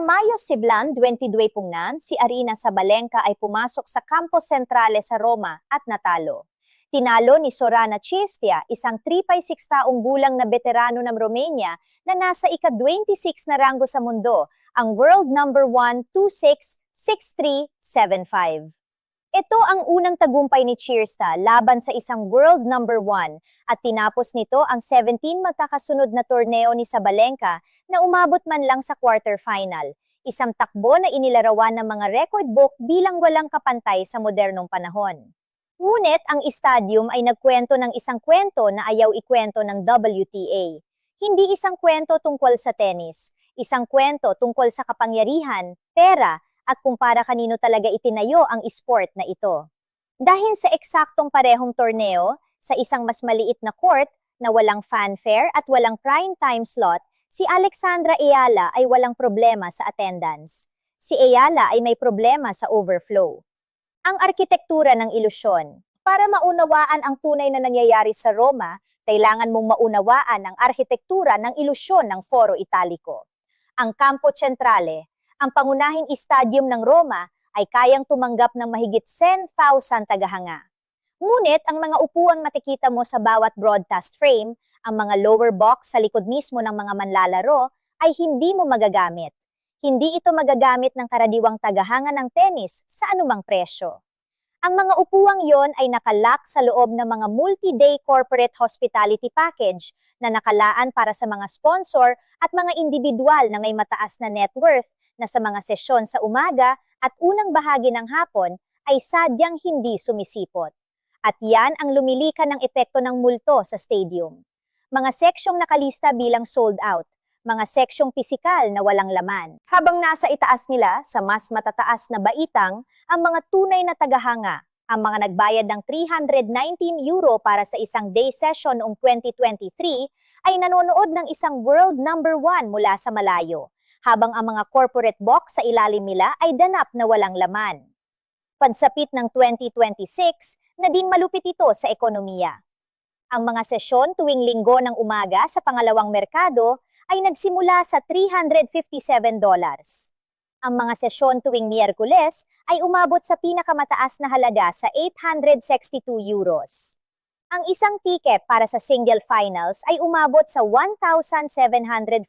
Mayo Siblan 22 pungnan, si Arina Sabalenka ay pumasok sa Campo Centrale sa Roma at natalo. Tinalo ni Sorana Chistia, isang 3x6 taong gulang na veterano ng Romania na nasa ika-26 na ranggo sa mundo, ang world number 1 266375. Ito ang unang tagumpay ni Chistia laban sa isang world number 1 at tinapos nito ang 17 magkakasunod na torneo ni Sabalenka na umabot man lang sa quarterfinal, isang takbo na inilarawan ng mga record book bilang walang kapantay sa modernong panahon. Ngunit ang stadium ay nagkwento ng isang kwento na ayaw ikwento ng WTA. Hindi isang kwento tungkol sa tennis, isang kwento tungkol sa kapangyarihan, pera, at kung para kanino talaga itinayo ang esport na ito. Dahil sa eksaktong parehong torneo, sa isang mas maliit na court na walang fanfare at walang prime time slot, si Alexandra Ayala ay walang problema sa attendance. Si Ayala ay may problema sa overflow. Ang arkitektura ng ilusyon. Para maunawaan ang tunay na nangyayari sa Roma, kailangan mong maunawaan ang arkitektura ng ilusyon ng Foro Italico. Ang Campo Centrale, ang pangunahing stadium ng Roma, ay kayang tumanggap ng mahigit 10,000 tagahanga. Ngunit ang mga upuang makikita mo sa bawat broadcast frame, ang mga lower box sa likod mismo ng mga manlalaro, ay hindi mo magagamit. Hindi ito magagamit ng karaniwang tagahanga ng tennis sa anumang presyo. Ang mga upuang yon ay nakalock sa loob ng mga multi-day corporate hospitality package na nakalaan para sa mga sponsor at mga individual na may mataas na net worth na sa mga sesyon sa umaga at unang bahagi ng hapon ay sadyang hindi sumisipot. At yan ang lumilika ng epekto ng multo sa stadium. Mga seksyong nakalista bilang sold out, mga seksyong pisikal na walang laman. Habang nasa itaas nila sa mas matataas na baitang, ang mga tunay na tagahanga, ang mga nagbayad ng €319 para sa isang day session noong 2023 ay nanonood ng isang world number 1 mula sa malayo, habang ang mga corporate box sa ilalim nila ay danap na walang laman. Pansapit ng 2026, naging malupit ito sa ekonomiya. Ang mga sesyon tuwing linggo ng umaga sa pangalawang merkado ay nagsimula sa $357. Ang mga sesyon tuwing Miyerkules ay umabot sa pinakamataas na halaga sa €862. Ang isang tiket para sa single finals ay umabot sa $1,740.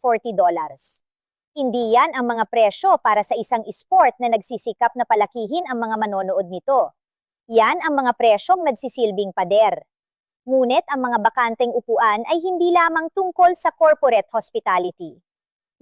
Hindi yan ang mga presyo para sa isang sport na nagsisikap na palakihin ang mga manonood nito. Yan ang mga presyong nagsisilbing pader. Ngunit ang mga bakanteng upuan ay hindi lamang tungkol sa corporate hospitality.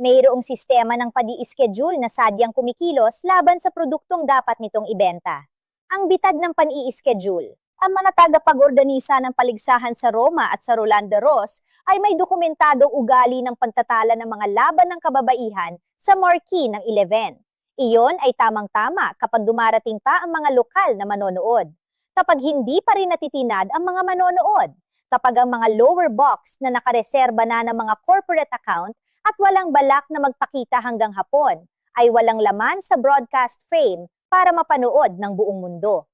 Mayroong sistema ng pag-i-schedule na sadyang kumikilos laban sa produktong dapat nitong ibenta. Ang bitag ng pan-i-schedule. Ang mga tagapag-organisa ng paligsahan sa Roma at sa Roland Garros ay may dokumentadong ugali ng pagtatala ng mga laban ng kababaihan sa marquee ng 11. Iyon ay tamang-tama kapag dumarating pa ang mga lokal na manonood. Kapag hindi pa rin natitinad ang mga manonood. Kapag ang mga lower box na nakareserba na ng mga corporate account at walang balak na magpakita hanggang hapon ay walang laman sa broadcast frame para mapanood ng buong mundo.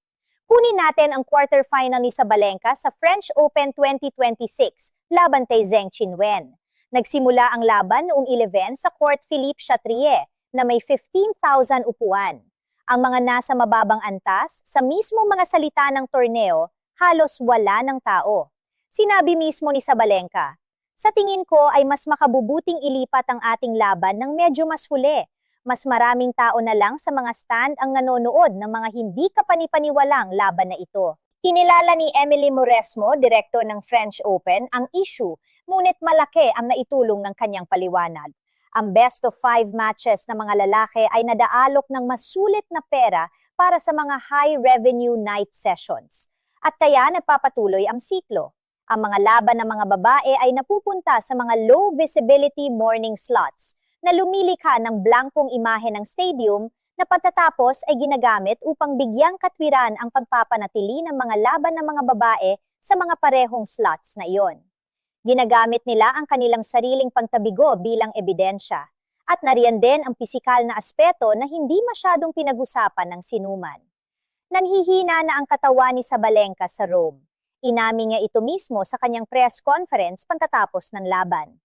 Kunin natin ang quarterfinal ni Sabalenka sa French Open 2026 laban kay Zheng Qinwen. Nagsimula ang laban noong 11 sa Court Philippe Chatrier na may 15,000 upuan. Ang mga nasa mababang antas sa mismong mga salita ng torneo, halos wala ng tao. Sinabi mismo ni Sabalenka, "Sa tingin ko ay mas makabubuting ilipat ang ating laban ng medyo mas huli. Mas maraming tao na lang sa mga stand ang nanonood ng mga hindi kapanipaniwalang laban na ito." Kinilala ni Emily Mauresmo, direktor ng French Open, ang issue, ngunit malaki ang naitulong ng kanyang paliwanag. Ang best of 5 matches ng mga lalaki ay nadaalok ng masulit na pera para sa mga high-revenue night sessions. At kaya nagpapatuloy ang siklo. Ang mga laban ng mga babae ay napupunta sa mga low-visibility morning slots na lumilikha ng blankong imahe ng stadium na pagkatapos ay ginagamit upang bigyang katwiran ang pagpapanatili ng mga laban ng mga babae sa mga parehong slots na iyon. Ginagamit nila ang kanilang sariling pangtabigo bilang ebidensya at nariyan din ang pisikal na aspeto na hindi masyadong pinag-usapan ng sinuman. Nanhihina na ang katawan ni Sabalenka sa Rome. Inamin niya ito mismo sa kanyang press conference pagkatapos ng laban.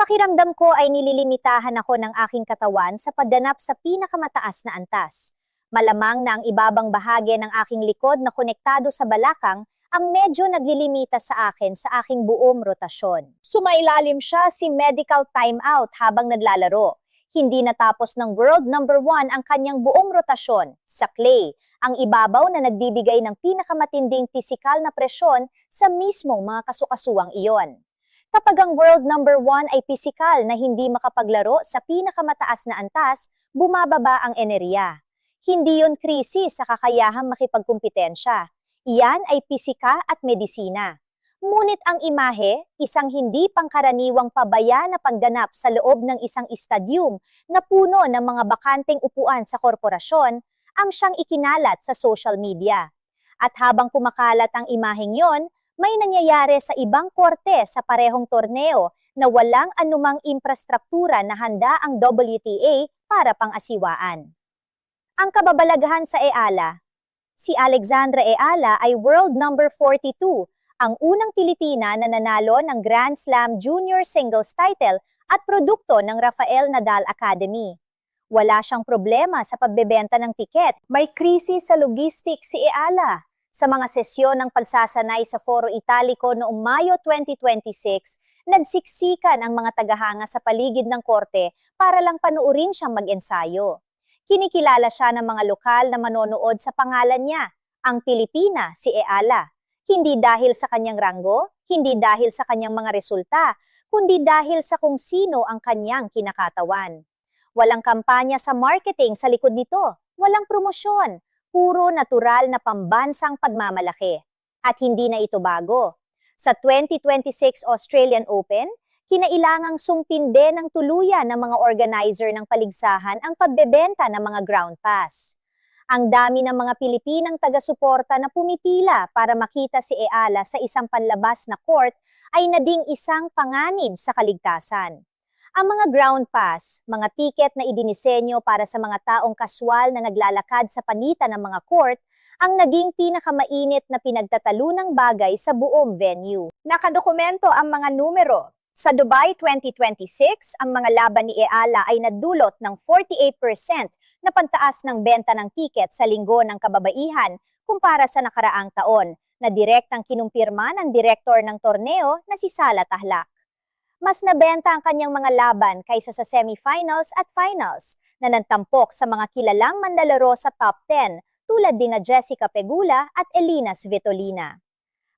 Pakiramdam ko ay nililimitahan ako ng aking katawan sa pagganap sa pinakamataas na antas. Malamang na ang ibabang bahagi ng aking likod na konektado sa balakang ang medyo naglilimita sa akin sa aking buong rotasyon. Sumailalim siya si medical timeout habang naglalaro. Hindi natapos ng world number 1 ang kanyang buong rotasyon sa clay, ang ibabaw na nagbibigay ng pinakamatinding pisikal na presyon sa mismong mga kasukasuang iyon. Kapag ang world number 1 ay pisikal na hindi makapaglaro sa pinakamataas na antas, bumababa ang enerhiya. Hindi yon krisis sa kakayahang makipagkumpetensya. Iyan ay pisika at medisina. Ngunit ang imahe, isang hindi pangkaraniwang pabaya na pagganap sa loob ng isang estadium na puno ng mga bakanteng upuan sa korporasyon, ang siyang ikinalat sa social media. At habang kumakalat ang imaheng yon, may nangyayari sa ibang korte sa parehong torneo na walang anumang infrastruktura na handa ang WTA para pang-asiwaan. Ang kababalaghan sa EALA. Si Alexandra Eala ay world number 42, ang unang Pilipina na nanalo ng Grand Slam Junior Singles title at produkto ng Rafael Nadal Academy. Wala siyang problema sa pagbebenta ng tiket. May krisis sa logistics si Eala. Sa mga sesyon ng pagsasanay sa Foro Italico noong Mayo 2026, nagsiksikan ang mga tagahanga sa paligid ng korte para lang panuurin siyang mag-ensayo. Kinikilala siya ng mga lokal na manonood sa pangalan niya, ang Pilipina, si Eala. Hindi dahil sa kanyang ranggo, hindi dahil sa kanyang mga resulta, kundi dahil sa kung sino ang kanyang kinakatawan. Walang kampanya sa marketing sa likod nito, walang promosyon, puro natural na pambansang pagmamalaki. At hindi na ito bago. Sa 2026 Australian Open, kinailangang sumpin din ng tuluyan ng mga organizer ng paligsahan ang pagbebenta ng mga ground pass. Ang dami ng mga Pilipinang taga-suporta na pumipila para makita si Eala sa isang panlabas na court ay naging isang panganib sa kaligtasan. Ang mga ground pass, mga tiket na idinisenyo para sa mga taong kaswal na naglalakad sa panitan ng mga court, ang naging pinakamainit na pinagtatalunang bagay sa buong venue. Nakadokumento ang mga numero. Sa Dubai 2026, ang mga laban ni Eala ay nadulot ng 48% na pantaas ng benta ng tiket sa linggo ng kababaihan kumpara sa nakaraang taon, na direktang kinumpirma ng direktor ng torneo na si Sala Tahlak. Mas nabenta ang kanyang mga laban kaysa sa semifinals at finals na nantampok sa mga kilalang manlalaro sa top 10 tulad din na Jessica Pegula at Elina Svitolina.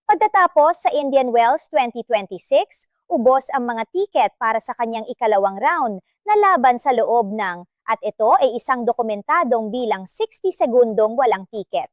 Pagtatapos sa Indian Wells 2026, ubos ang mga tiket para sa kanyang ikalawang round na laban sa loob ng, at ito ay isang dokumentadong bilang 60 segundong walang tiket.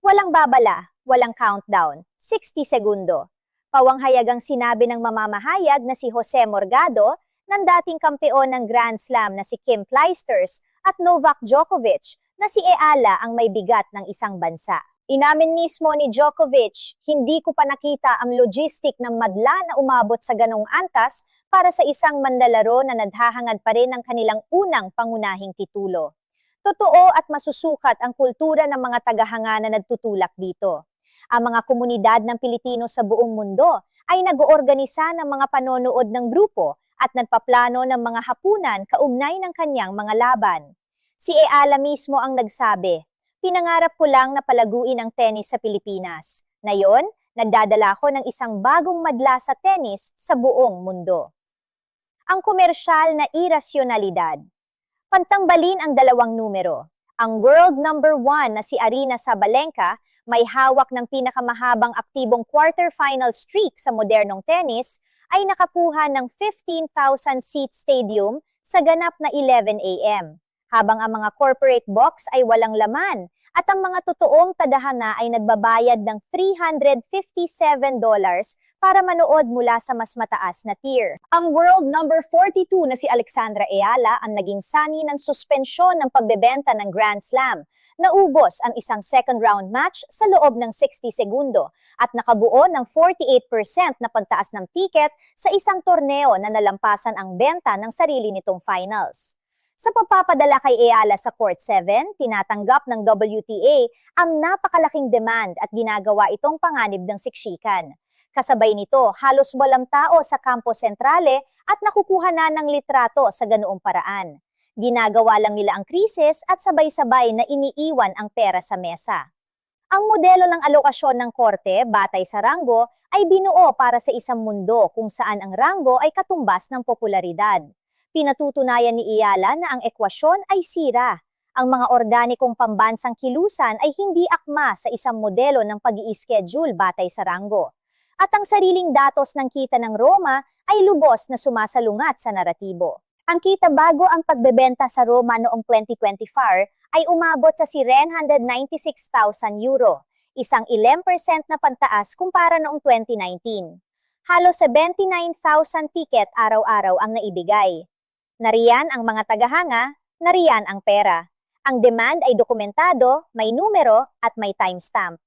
Walang babala, walang countdown, 60 segundo. Pawanghayagang sinabi ng mamamahayag na si Jose Morgado ng dating kampeon ng Grand Slam na si Kim Clijsters at Novak Djokovic na si Eala ang may bigat ng isang bansa. Inamin mismo ni Djokovic, hindi ko pa nakita ang logistic ng madla na umabot sa ganong antas para sa isang manlalaro na naghahangad pa rin ng kanilang unang pangunahing titulo. Totoo at masusukat ang kultura ng mga tagahanga na nagtutulak dito. Ang mga komunidad ng Pilipino sa buong mundo ay nag-oorganisa ng mga panonood ng grupo at nagpaplano ng mga hapunan kaugnay ng kanyang mga laban. Si Eala mismo ang nagsabi, "Pinangarap ko lang na palaguin ang tennis sa Pilipinas. Ngayon, nagdadala ko ng isang bagong madla sa tennis sa buong mundo." Ang komersyal na irasyonalidad. Pantangbalin ang dalawang numero. Ang world number 1 na si Aryna Sabalenka may hawak ng pinakamahabang aktibong quarterfinal streak sa modernong tennis ay nakakuha ng 15,000-seat stadium sa ganap na 11 a.m. habang ang mga corporate box ay walang laman at ang mga totoong tadhana ay nagbabayad ng $357 para manood mula sa mas mataas na tier. Ang world number 42 na si Alexandra Eala ang naging sani ng suspensyon ng pagbebenta ng Grand Slam. Naubos ang isang second round match sa loob ng 60 segundo at nakabuo ng 48% na pagtaas ng tiket sa isang torneo na nalampasan ang benta ng sarili nitong finals. Sa pagpapadala kay Eala sa Court 7, tinatanggap ng WTA ang napakalaking demand at ginagawa itong panganib ng siksikan. Kasabay nito, halos walang tao sa Campo Centrale at nakukuha na ng litrato sa ganoong paraan. Ginagawa lang nila ang krisis at sabay-sabay na iniiwan ang pera sa mesa. Ang modelo ng alokasyon ng korte batay sa ranggo ay binuo para sa isang mundo kung saan ang ranggo ay katumbas ng popularidad. Pinatutunayan ni Ayala na ang ekwasyon ay sira. Ang mga organikong pambansang kilusan ay hindi akma sa isang modelo ng pag-i-schedule batay sa ranggo. At ang sariling datos ng kita ng Roma ay lubos na sumasalungat sa naratibo. Ang kita bago ang pagbebenta sa Roma noong 2024 ay umabot sa €196,000, isang 11% na pantaas kumpara noong 2019. Halos 79,000 tiket araw-araw ang naibigay. Nariyan ang mga tagahanga, nariyan ang pera. Ang demand ay dokumentado, may numero at may timestamp.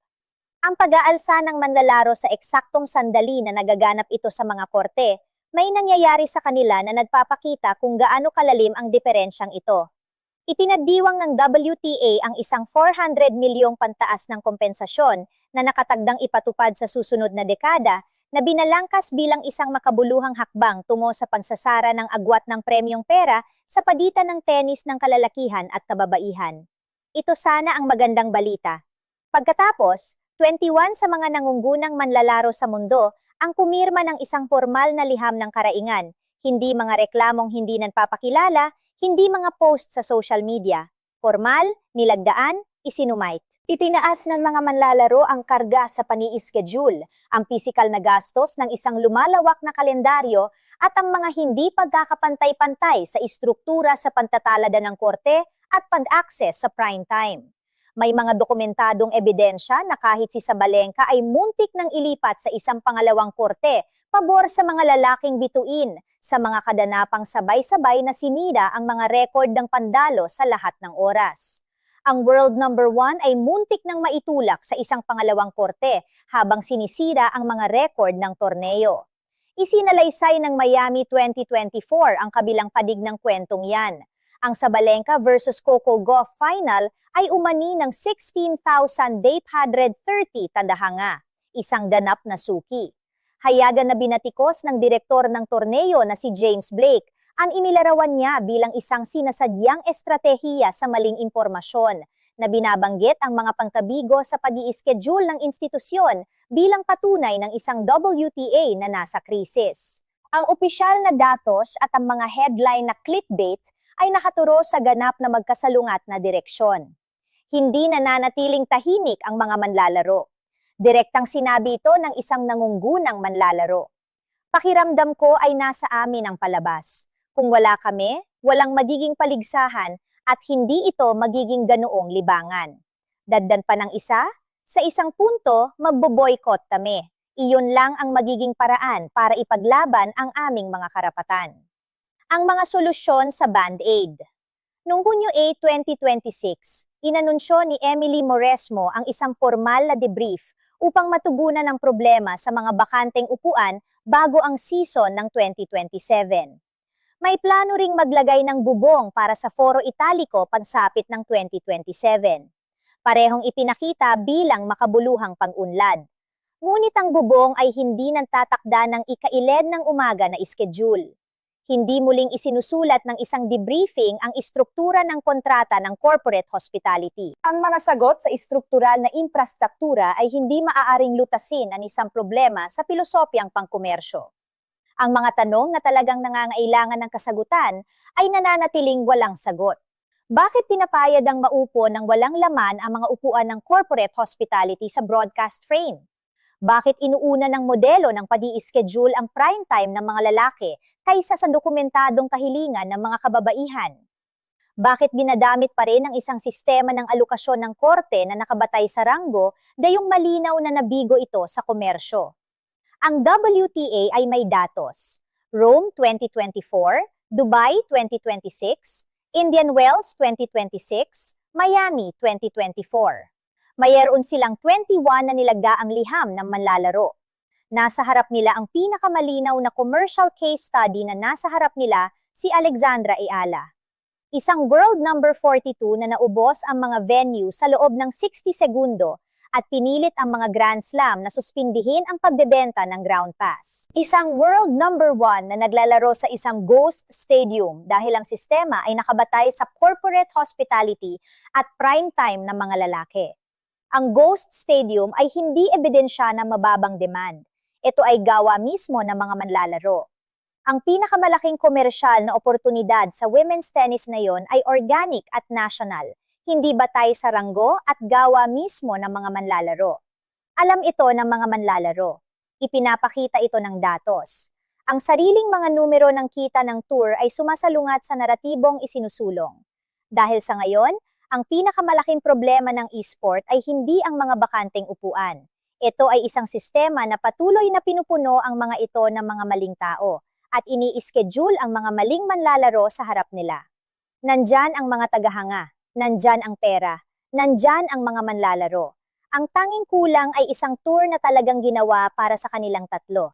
Ang pag-aalsa ng manlalaro sa eksaktong sandali na nagaganap ito sa mga korte, may nangyayari sa kanila na nagpapakita kung gaano kalalim ang diferensyang ito. Ipinagdiwang ng WTA ang isang 400 milyong pantaas ng kompensasyon na nakatagdang ipatupad sa susunod na dekada na binalangkas bilang isang makabuluhang hakbang tungo sa pansasara ng agwat ng premyong pera sa pagitan ng tenis ng kalalakihan at kababaihan. Ito sana ang magandang balita. Pagkatapos, 21 sa mga nangunggunang manlalaro sa mundo ang pumirma ng isang formal na liham ng karaingan, hindi mga reklamong hindi nagpapakilala, hindi mga post sa social media. Formal, nilagdaan, isinumite. Itinaas ng mga manlalaro ang karga sa pani-schedule, ang pisikal na gastos ng isang lumalawak na kalendaryo at ang mga hindi pagkakapantay-pantay sa istruktura sa pantatalada ng korte at pag-access sa prime time. May mga dokumentadong ebidensya na kahit si Sabalenka ay muntik ng ilipat sa isang pangalawang korte, pabor sa mga lalaking bituin, sa mga kadanapang sabay-sabay na sinira ang mga rekord ng pandalo sa lahat ng oras. Ang world number 1 ay muntik ng maitulak sa isang pangalawang korte habang sinisira ang mga rekord ng torneo. Isinalaysay ng Miami 2024 ang kabilang padig ng kwentong yan. Ang Sabalenka versus Coco Gauff final ay umani ng 16,830 tadahanga, isang ganap na suki. Hayagan na binatikos ng direktor ng torneo na si James Blake, ang inilarawan niya bilang isang sinasadyang estratehiya sa maling impormasyon na binabanggit ang mga pangkabigo sa pag-i-schedule ng institusyon bilang patunay ng isang WTA na nasa krisis. Ang opisyal na datos at ang mga headline na clickbait ay nakaturo sa ganap na magkasalungat na direksyon. Hindi nananatiling tahimik ang mga manlalaro. Direktang sinabi ito ng isang nangunggunang manlalaro. Pakiramdam ko ay nasa amin ang palabas. Kung wala kami, walang magiging paligsahan at hindi ito magiging ganoong libangan. Dagdag pa ng isa, sa isang punto magbo-boycott kami. Iyon lang ang magiging paraan para ipaglaban ang aming mga karapatan. Ang mga solusyon sa Band-Aid. Noong Hunyo 8, 2026, inanunsyo ni Emily Moresmo ang isang formal na debrief upang matugunan ang problema sa mga bakanteng upuan bago ang season ng 2027. May plano ring maglagay ng bubong para sa Foro Italico pansapit ng 2027. Parehong ipinakita bilang makabuluhang pag-unlad. Ngunit ang bubong ay hindi nagtatakda ng ika-11 ng umaga na schedule. Hindi muling isinusulat ng isang debriefing ang istruktura ng kontrata ng corporate hospitality. Ang mga sagot sa istruktural na infrastruktura ay hindi maaaring lutasin ang isang problema sa pilosopiyang pangkomersyo. Ang mga tanong na talagang nangangailangan ng kasagutan ay nananatiling walang sagot. Bakit pinapayad ang maupo ng walang laman ang mga upuan ng corporate hospitality sa broadcast frame? Bakit inuuna ng modelo ng pag-i-schedule ang prime time ng mga lalaki kaysa sa dokumentadong kahilingan ng mga kababaihan? Bakit ginadamit pa rin ang isang sistema ng alokasyon ng korte na nakabatay sa ranggo gayong malinaw na nabigo ito sa komersyo? Ang WTA ay may datos. Rome 2024, Dubai 2026, Indian Wells 2026, Miami 2024. Mayroon silang 21 na nilagdaang liham ng manlalaro. Nasa harap nila ang pinakamalinaw na commercial case study na nasa harap nila si Alexandra Ayala. Isang world number 42 na naubos ang mga venue sa loob ng 60 segundo at pinilit ang mga Grand Slam na suspindihin ang pagbebenta ng ground pass. Isang world number 1 na naglalaro sa isang ghost stadium dahil ang sistema ay nakabatay sa corporate hospitality at prime time ng mga lalaki. Ang ghost stadium ay hindi ebidensya ng mababang demand. Ito ay gawa mismo ng mga manlalaro. Ang pinakamalaking komersyal na oportunidad sa women's tennis na yon ay organic at national, hindi batay sa ranggo at gawa mismo ng mga manlalaro. Alam ito ng mga manlalaro. Ipinapakita ito ng datos. Ang sariling mga numero ng kita ng tour ay sumasalungat sa naratibong isinusulong. Dahil sa ngayon, ang pinakamalaking problema ng e-sport ay hindi ang mga bakanteng upuan. Ito ay isang sistema na patuloy na pinupuno ang mga ito ng mga maling tao at ini-schedule ang mga maling manlalaro sa harap nila. Nandyan ang mga tagahanga, nandyan ang pera, nandyan ang mga manlalaro. Ang tanging kulang ay isang tour na talagang ginawa para sa kanilang tatlo.